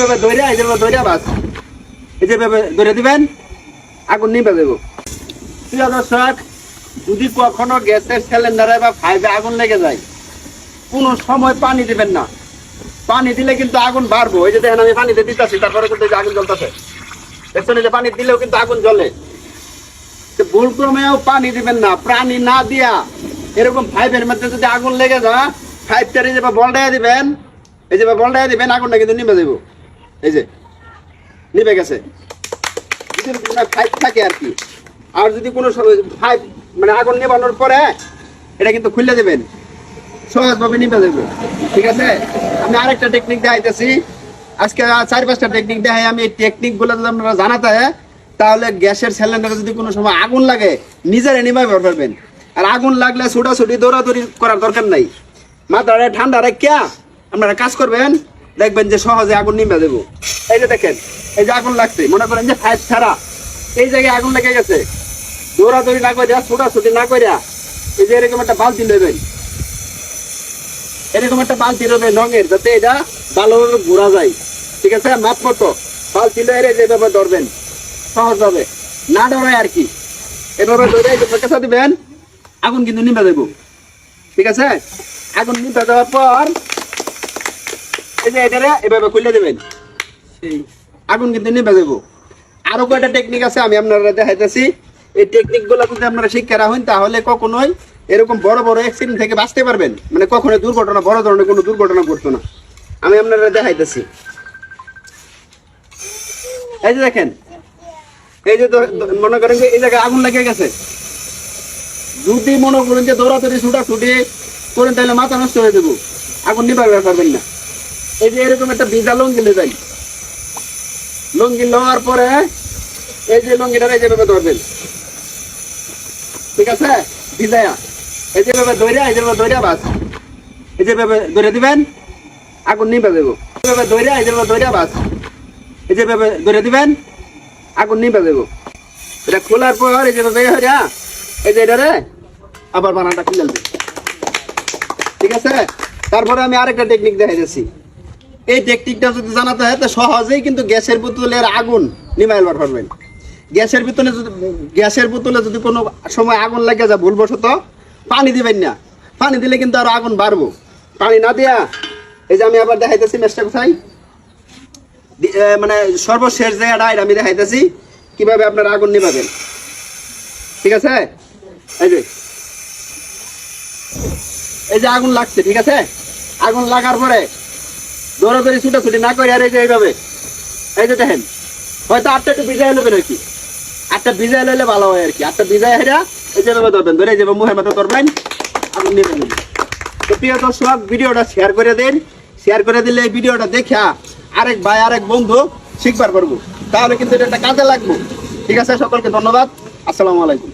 ধরে এই যে ধরে বাস এই যে ধরে দিবেন আগুন নিভে দেবো। প্রিয় দর্শক, যদি কখনো গ্যাসের সিলিন্ডারে বা ফাইভে আগুন লেগে যায়, কোনো সময় পানি দিবেন না। পানি দিলে কিন্তু আগুন বাড়বো। এই যে দেখেন আমি পানিতে দিতেছি, তারপরে কিন্তু আগুন জ্বলতেছে। দেখছেন, যে পানি দিলেও কিন্তু আগুন জ্বলে। ভুল ক্রমেও পানি দিবেন না, পানি না দিয়া এরকম ফাইভের মধ্যে যদি আগুন লেগে যায়, ফাইভটার এই যে বলটাই দিবেন, এই যে বলটাই দিবেন, আগুনটা কিন্তু নিভে দেবো। এই যে নিভে গেছে। ফাইভ থাকে আর কি। আর যদি কোনো ফাইভ মানে আগুন নেবানোর পরে এটা কিন্তু খুলে দেবেন, সহজভাবে নিভে দেবো। ঠিক আছে, আমি আরেকটা টেকনিক দেখাইতেছি। আজকে 4-5টা টেকনিক দেখাই আমি। এই টেকনিকগুলো যদি আপনারা জানাতে হয়, তাহলে গ্যাসের সিলিন্ডারে যদি কোনো সময় আগুন লাগে নিজেরা নিভাবে পারবেন। আর আগুন লাগলে ছোটাছুটি দৌড়াদৌড়ি করার দরকার নাই। মাথাটা ঠান্ডা রাখিয়া আপনারা কাজ করবেন, দেখবেন যে সহজে আগুন নিভে দেবো। এই যে দেখেন, এই যে আগুন লাগছে, মনে করেন যে ফাইভ ছাড়া এই জায়গায় আগুন লেগে গেছে। দৌড়াদৌড়ি না করিয়া, ছোটাছুটি না করিয়া, এই যে এরকম একটা বালতি নেবেন, এরকম একটা বালতি নেবেন রঙের, যাতে এটা ভালোভাবে ঘোরা যায়। ঠিক আছে, মাপ মতো বালতি লয়ে যেভাবে ধরবেন, সহজ হবে, না ডরায় আর কি। এভাবে ধরে কেঁচা দিবেন, আগুন কিন্তু নিভে দেবো। ঠিক আছে, আগুন নিভে দেওয়ার পর এই যে এটা এভাবে খুলে দেবেন, আগুন কিন্তু নিভে দেবো। আরো কয়টা টেকনিক আছে, আমি আপনারা দেখাইতেছি। এই টেকনিক গুলো যদি আপনারা শিক্ষা রাখেন, তাহলে কখনোই এরকম বড় বড় অ্যাক্সিডেন্ট থেকে বাঁচতে পারবেন। মানে কখনোই দুর্ঘটনা, বড় ধরনের কোনো দুর্ঘটনা ঘটতো না। আমি আপনারা দেখাইতেছি। এই যে দেখেন, এই যে মনে করেন যে এই জায়গায় আগুন লেগে গেছে। যদি মনে করেন যে দৌড়াদৌড়ি ছুটাছুটি করেন, তাহলে মাথা নষ্ট হয়ে দেবো, আগুন নিভাবে পারবেন না। এই যে এরকম একটা ভিজা লঙ্গি নিয়ে যাই, লঙ্গি লওয়ার পরে এই যে লঙ্গিটা এই যেভাবে ধরবেন। ঠিক আছে, ভিজায়া এই যেভাবে ধরে, এই যেভাবে ধরে বাস এই যেভাবে ধরে দিবেন, আগুন নিভে দেবো। এইভাবে ধরে, এই যেভাবে ধরে বাস এই যেভাবে ধরে দিবেন, আগুন নিভে দেবো। এটা খোলার পর এই যেভাবে এই যে এটারে আবার বানাটা খুলে দেবে। ঠিক আছে, তারপরে আমি আরেকটা টেকনিক দেখাই যাচ্ছি। এই টেকনিকটা যদি জানাতে হয়, তো সহজেই কিন্তু গ্যাসের বোতলের আগুন নিভাইল পারবেন। গ্যাসের বোতলে যদি কোনো সময় আগুন লাগে যায় ভুলবশত, পানি দিবেন না। পানি দিলে কিন্তু আরো আগুন বাড়বো। পানি না দিয়া এই যে আমি আবার দেখাইতেছি ম্যাচটা কোথায়, মানে সর্বশেষ জায়গাটা আমি দেখাইতেছি কিভাবে আপনারা আগুন নিভাবেন। ঠিক আছে, এই যে আগুন লাগছে। ঠিক আছে, আগুন লাগার পরে দৌড়াদৌড়ি ছুটাছুটি না করে আর এই যে এইভাবে এই যে দেখেন, হয়তো আটটা একটু ভিজাই নেবেন আর কি। আটটা ভিজাই লইলে ভালো হয় আর কি। আটটা ভিজাই হেরা এই যেভাবে ধরবেন, ধরে যাবে মুখের মতো ধরবেন, আগুন নিয়ে নেবেন। তো প্রিয় দর্শক, ভিডিওটা শেয়ার করে দিন। শেয়ার করে দিলে এই ভিডিওটা দেখা আরেক ভাই, আরেক বন্ধু শিখবার পারবো, তাহলে কিন্তু এটা কাজে লাগবে। ঠিক আছে, সকলকে ধন্যবাদ। আসসালামু আলাইকুম।